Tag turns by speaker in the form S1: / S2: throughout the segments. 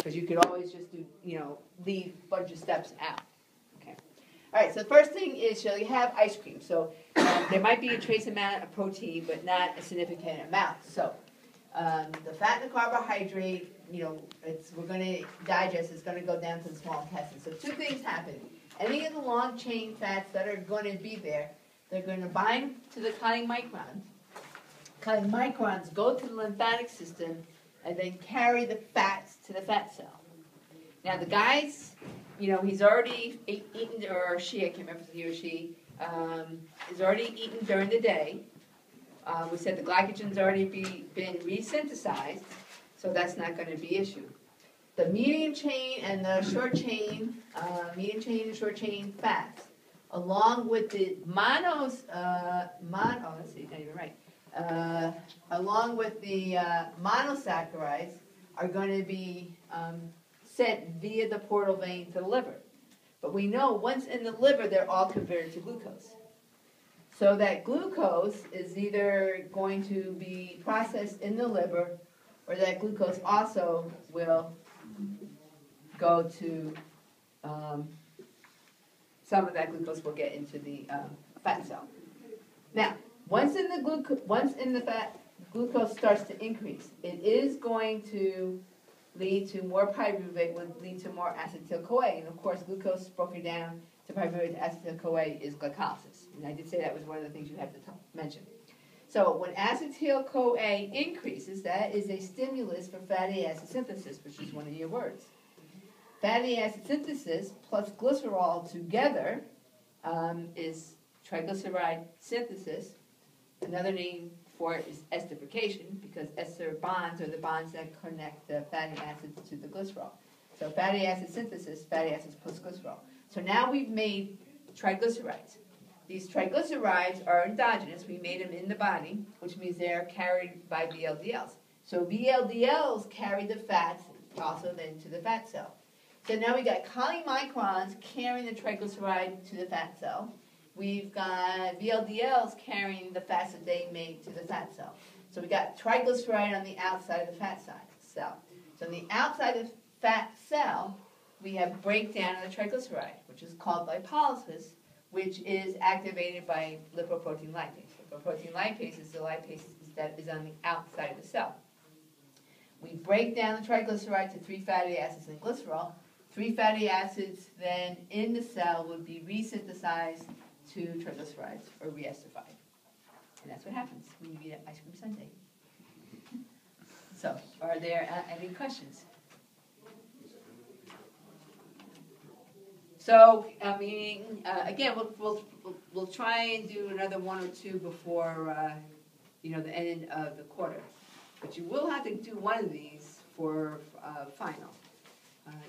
S1: because you could always just do, leave a bunch of steps out. Okay. All right, so the first thing is you have ice cream. So there might be a trace amount of protein, but not a significant amount. So the fat and the carbohydrate, we're going to digest, it's going to go down to the small intestine. So two things happen. Any of the long chain fats that are going to be there, they're going to bind to the cutting microns. Cutting microns go to the lymphatic system and then carry the fats to the fat cell. Now the guy's, he's already eaten, or she, I can't remember if it's he or she, is already eaten during the day. We said the glycogen's already been resynthesized, so that's not going to be an issue. The medium chain and the short chain, short chain fats, along with the let's see, not even right. Along with the monosaccharides are going to be sent via the portal vein to the liver. But we know once in the liver, they're all converted to glucose. So that glucose is either going to be processed in the liver, or that glucose also will go to, some of that glucose will get into the fat cell. Now, once in the fat, glucose starts to increase. It is going to lead to more pyruvate, would lead to more acetyl-CoA. And of course, glucose broken down to pyruvate to acetyl-CoA is glycolysis. And I did say that was one of the things you have to mention. So when acetyl-CoA increases, that is a stimulus for fatty acid synthesis, which is one of your words. Fatty acid synthesis plus glycerol together is triglyceride synthesis. Another name for it is esterification, because ester bonds are the bonds that connect the fatty acids to the glycerol. So fatty acid synthesis, fatty acids plus glycerol. So now we've made triglycerides. These triglycerides are endogenous. We made them in the body, which means they're carried by VLDLs. So VLDLs carry the fats also then to the fat cell. So now we got chylomicrons carrying the triglyceride to the fat cell. We've got VLDLs carrying the fats that they made to the fat cell. So we got triglyceride on the outside of the fat cell. So on the outside of the fat cell, we have breakdown of the triglyceride, which is called lipolysis, which is activated by lipoprotein lipase. Lipoprotein lipase is the lipase that is on the outside of the cell. We break down the triglyceride to 3 fatty acids and glycerol. 3 fatty acids then in the cell would be resynthesized to triglycerides or reesterified. And that's what happens when you eat an ice cream sundae. So, are there any questions? So, again, we'll try and do another 1 or 2 before, the end of the quarter. But you will have to do one of these for final.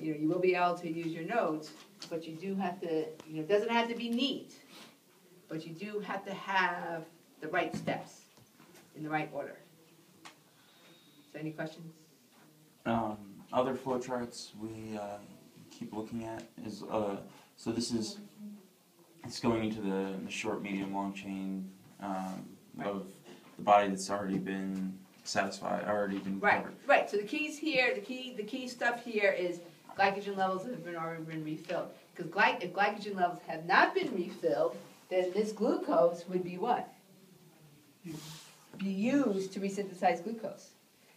S1: You will be able to use your notes, but you do have to, it doesn't have to be neat, but you do have to have the right steps in the right order. So any questions?
S2: Other flowcharts we keep looking at is, so this is, it's going into the short, medium, long chain of the body that's already been satisfied, already been covered.
S1: Right. So the keys here, the key stuff here is glycogen levels have already been refilled. Because if glycogen levels have not been refilled, then this glucose would be what? Be used to resynthesize glucose.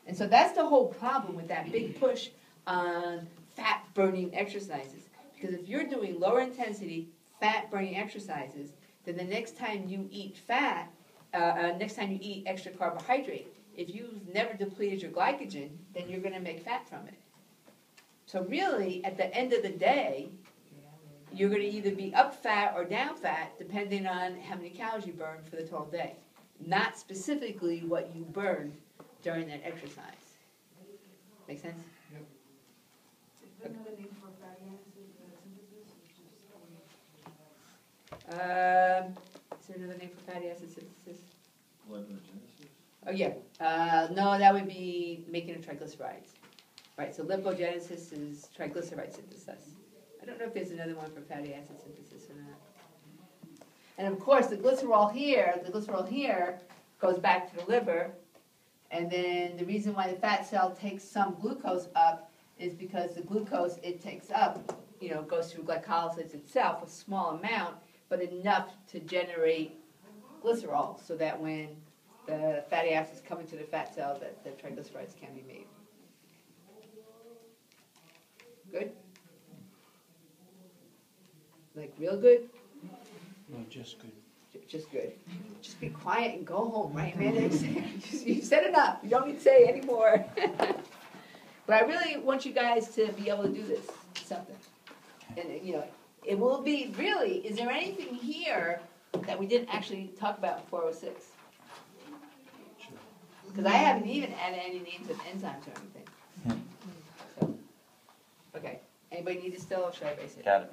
S1: And so that's the whole problem with that big push on fat-burning exercises. Because if you're doing lower intensity fat-burning exercises, then the next time you eat next time you eat extra carbohydrate, if you've never depleted your glycogen, then you're going to make fat from it. So really, at the end of the day, you're going to either be up fat or down fat, depending on how many calories you burn for the total day. Not specifically what you burned during that exercise. Make sense?
S3: Yep. Is there another name for fatty acid synthesis?
S1: Is there another name for fatty acid synthesis?
S3: Lipogenesis?
S1: Oh, yeah. No, that would be making of triglycerides. Right, so lipogenesis is triglyceride synthesis. I don't know if there's another one for fatty acid synthesis or not. And of course, the glycerol here goes back to the liver. And then the reason why the fat cell takes some glucose up is because the glucose it takes up, goes through glycolysis itself, a small amount, but enough to generate glycerol, so that when the fatty acids come into the fat cell, that the triglycerides can be made. Good? Like real good?
S4: No, just good.
S1: Just good. Just be quiet and go home, right, Amanda? You've said enough. You don't need to say any more. But I really want you guys to be able to do this, something. And, it will be really, is there anything here that we didn't actually talk about in 406? Because I haven't even added any names of enzymes or anything. So, okay. Anybody need to still, or should I erase it?
S2: Got it.